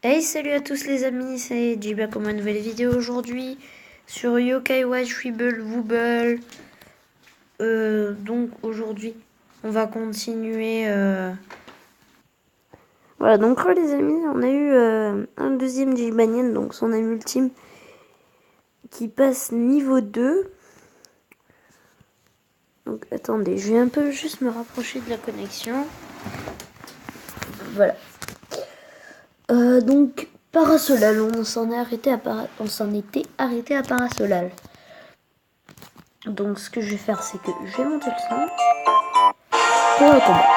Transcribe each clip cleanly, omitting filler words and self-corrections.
Hey, salut à tous les amis, c'est Jiba pour ma nouvelle vidéo aujourd'hui sur Yokai Watch Weeble Wooble. Donc aujourd'hui, on va continuer. Voilà, donc les amis, on a eu un deuxième Jibanian, donc son âme ultime, qui passe niveau 2. Donc attendez, je vais un peu juste me rapprocher de la connexion. Voilà. Donc Parasolal, on s'en était arrêté à Parasolal. Donc ce que je vais faire, c'est que je vais monter le son pour le combat.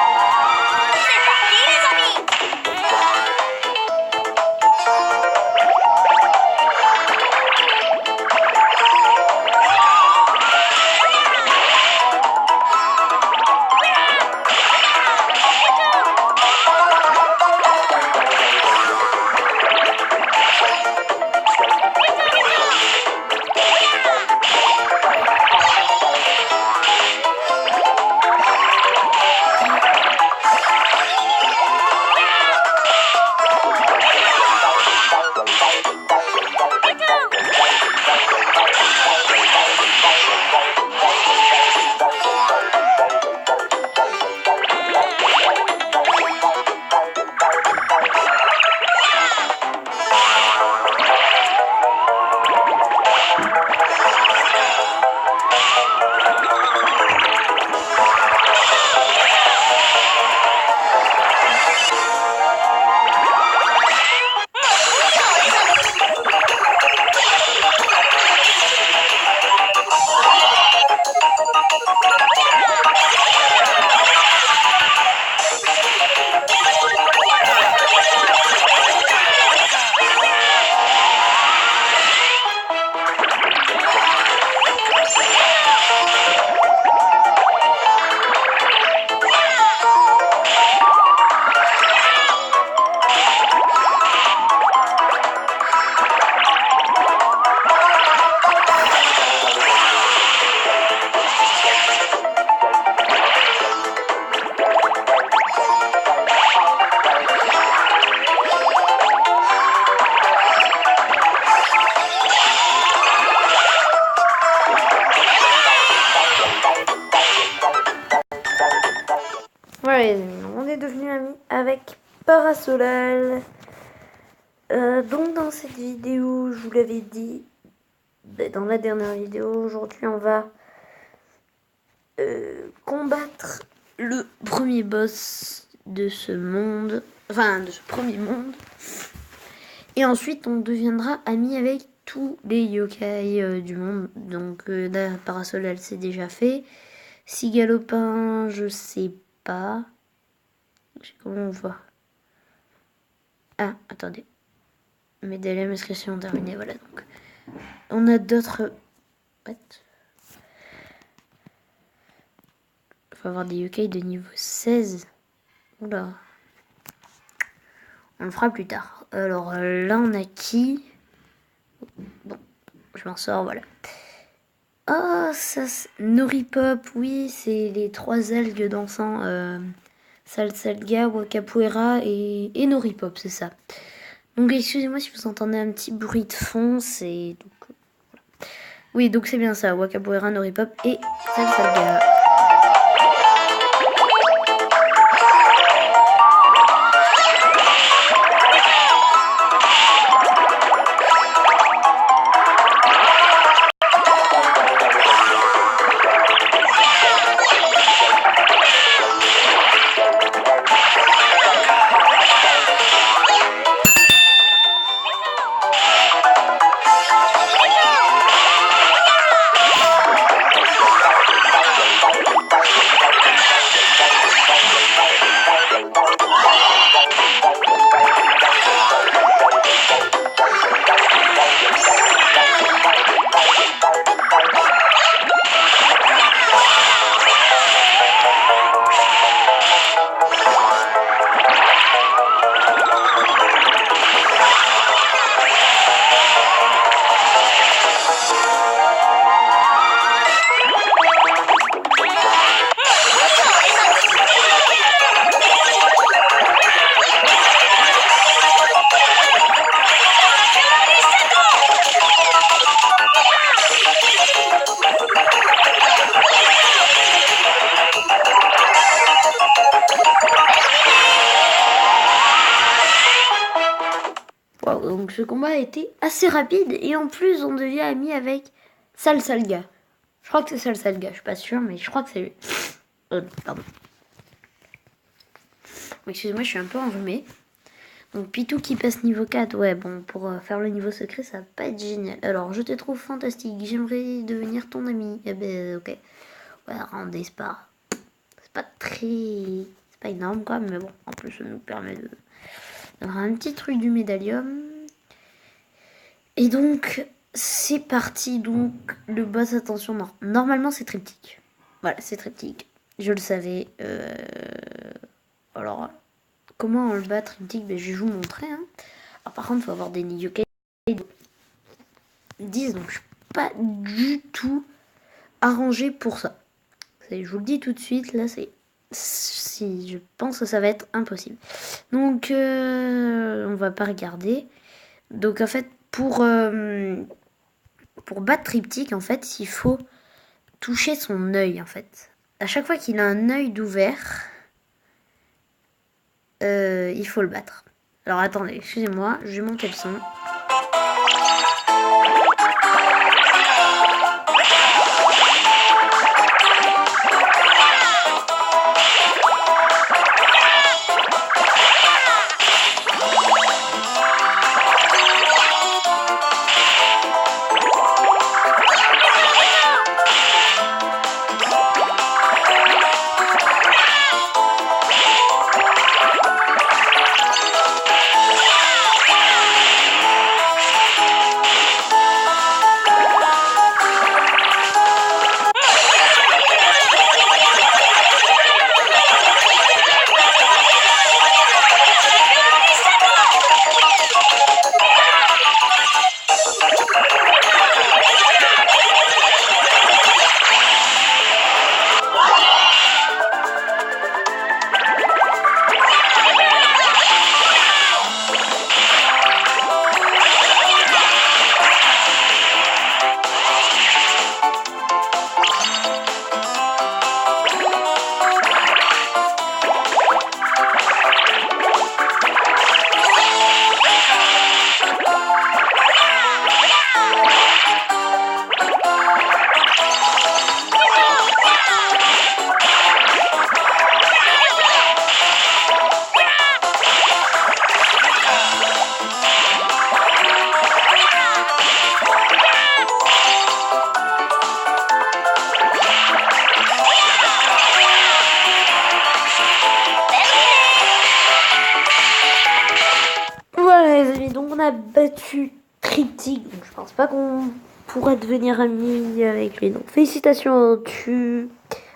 Voilà les amis, on est devenus amis avec Parasolal. Donc dans cette vidéo, je vous l'avais dit, dans la dernière vidéo, aujourd'hui on va combattre le premier boss de ce monde, enfin de ce premier monde. Et ensuite on deviendra amis avec tous les yokai du monde. Donc là, Parasolal c'est déjà fait. Cigalopin, je sais pas. Je sais comment on voit. Ah, attendez. Mes délais d'inscription sont terminés, voilà donc. On a d'autres... What? Faut avoir des yokai de niveau 16. Oula. On le fera plus tard. Alors là, on a qui? Bon, je m'en sors, voilà. Oh, ça c'est... Noripop, oui, c'est les 3 algues dansant. Salsalga, Wakapuera et Noripop, c'est ça. Donc excusez-moi si vous entendez un petit bruit de fond, c'est... Donc, voilà. Oui, donc c'est bien ça, Wakapuera, Noripop et Salsalga. donc ce combat a été assez rapide. Et en plus, on devient amis avec Salsalga. Je crois que c'est Salsalga, je suis pas sûre, mais je crois que c'est lui. Pardon. Excusez-moi, je suis un peu enrhumée. Donc Pitou qui passe niveau 4, ouais, bon, pour faire le niveau secret, ça va pas être génial. Alors, je te trouve fantastique, j'aimerais devenir ton ami. Eh ben, ok. Ouais, rendez, c'est pas très... C'est pas énorme, quoi, mais bon, en plus, ça nous permet d'avoir un petit truc du médaillum. Et donc, c'est parti, donc, le boss, attention, non. Normalement, c'est triptyque. Voilà, c'est triptyque. Je le savais. Alors... Comment on le bat triptyque? Ben, je vais vous montrer. Hein. Alors, par contre, il faut avoir des yokai 10, donc je suis pas du tout arrangé pour ça. Je vous le dis tout de suite, là, si je pense que ça va être impossible. Donc, on va pas regarder. Donc, en fait, pour battre triptyque, en fait, il faut toucher son œil, en fait. À chaque fois qu'il a un œil d'ouvert... il faut le battre. Alors attendez, excusez-moi, je vais monter le son. On a battu Triptyque, donc je pense pas qu'on pourra devenir ami avec lui. Donc félicitations,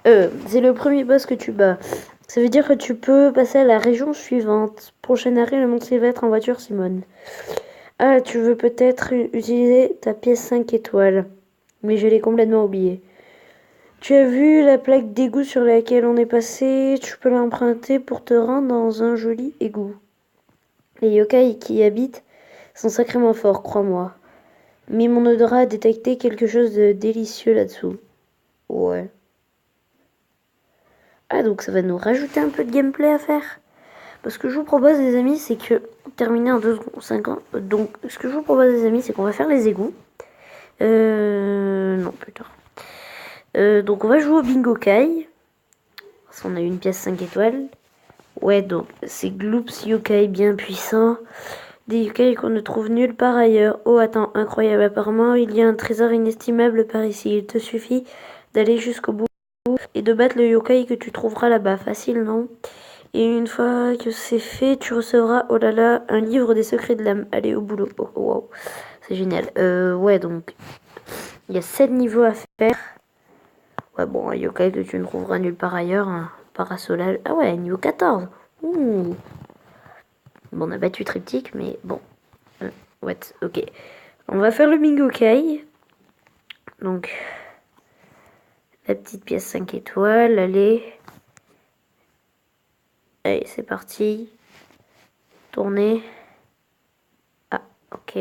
c'est le premier boss que tu bats. Ça veut dire que tu peux passer à la région suivante. Prochaine arrêt, le Mont Sylvestre en voiture, Simone. Ah, tu veux peut-être utiliser ta pièce 5 étoiles. Mais je l'ai complètement oublié. Tu as vu la plaque d'égout sur laquelle on est passé? Tu peux l'emprunter pour te rendre dans un joli égout. Les yokai qui y habitent sont sacrément forts, crois-moi. Mais mon odorat a détecté quelque chose de délicieux là-dessous. Ouais. Ah, donc ça va nous rajouter un peu de gameplay à faire. Ce que je vous propose, les amis, c'est que... Terminé en 2 secondes 50. Donc, ce que je vous propose, les amis, c'est qu'on va faire les égouts. Non, plus tard. Donc, on va jouer au Bingo Kai. Parce qu'on a une pièce 5 étoiles. Ouais, donc, c'est Gloops Yokai bien puissant. Des yokai qu'on ne trouve nulle part ailleurs. Oh, attends, incroyable. Apparemment, il y a un trésor inestimable par ici. Il te suffit d'aller jusqu'au bout et de battre le yokai que tu trouveras là-bas. Facile, non? Et une fois que c'est fait, tu recevras, oh là là, un livre des secrets de l'âme. Allez, au boulot. Oh, wow. C'est génial. Ouais, donc, il y a 7 niveaux à faire. Ouais, bon, un yokai que tu ne trouveras nulle part ailleurs. Un parasolal. Ah ouais, niveau 14. Ouh. Bon, on a battu Triptyque, mais bon. What? Ok. On va faire le Bingo Kai. Donc, la petite pièce 5 étoiles. Allez. Allez, c'est parti. Tourner. Ah, ok.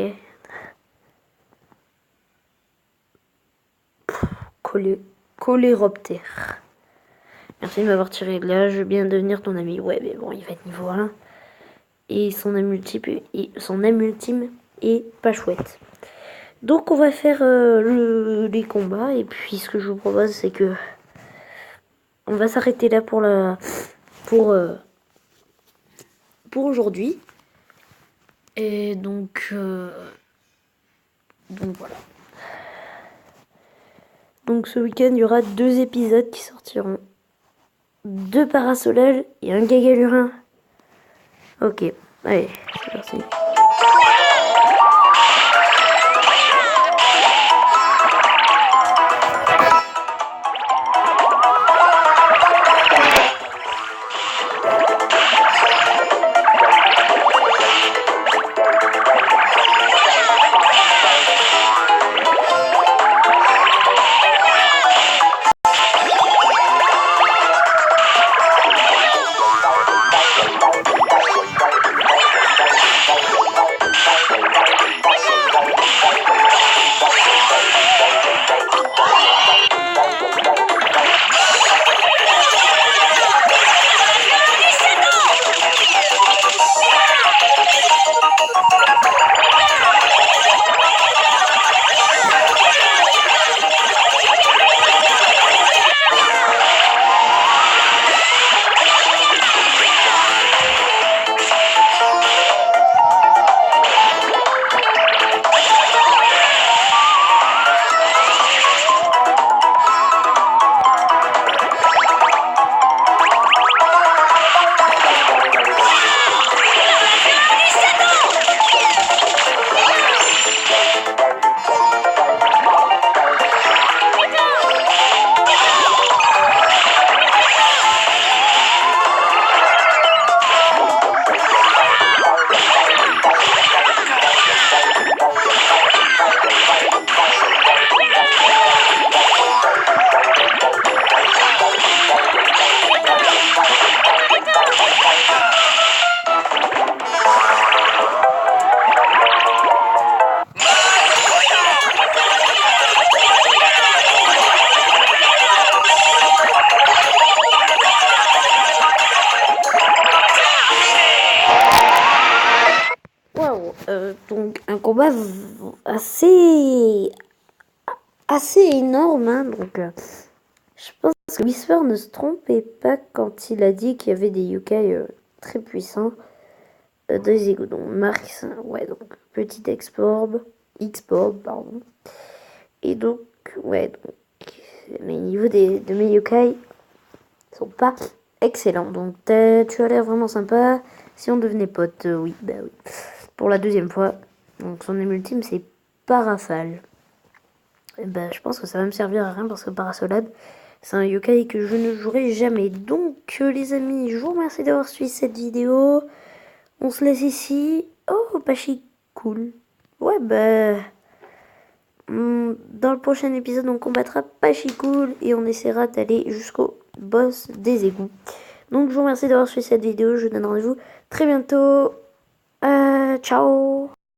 Coléroptère. Merci de m'avoir tiré de là. Je veux bien devenir ton ami. Ouais, mais bon, il va être niveau 1. Et son âme ultime est pas chouette. Donc on va faire les combats, et puis ce que je vous propose c'est que on va s'arrêter là pour aujourd'hui. Et donc voilà. Donc ce week-end il y aura 2 épisodes qui sortiront. 2 parasolage et un Gagalurin. Ok, allez, c'est parti. Donc un combat assez énorme, hein, donc je pense que Whisper ne se trompait pas quand il a dit qu'il y avait des yokai très puissants dans les égouts. Donc Max, ouais, donc petit X-Borb, pardon. Et donc, ouais, donc les niveaux de mes yokai sont pas excellents. Donc tu as l'air vraiment sympa. Si on devenait pote, oui, bah oui. Pour la 2e fois. Donc son aime ultime c'est Parafal. Et bah, je pense que ça va me servir à rien parce que Parasolab c'est un yokai que je ne jouerai jamais. Donc les amis, je vous remercie d'avoir suivi cette vidéo. On se laisse ici. Oh, Pachi, cool. Ouais, bah dans le prochain épisode on combattra Pachicool et on essaiera d'aller jusqu'au boss des égouts. Donc je vous remercie d'avoir suivi cette vidéo. Je vous donne rendez-vous très bientôt. Ciao.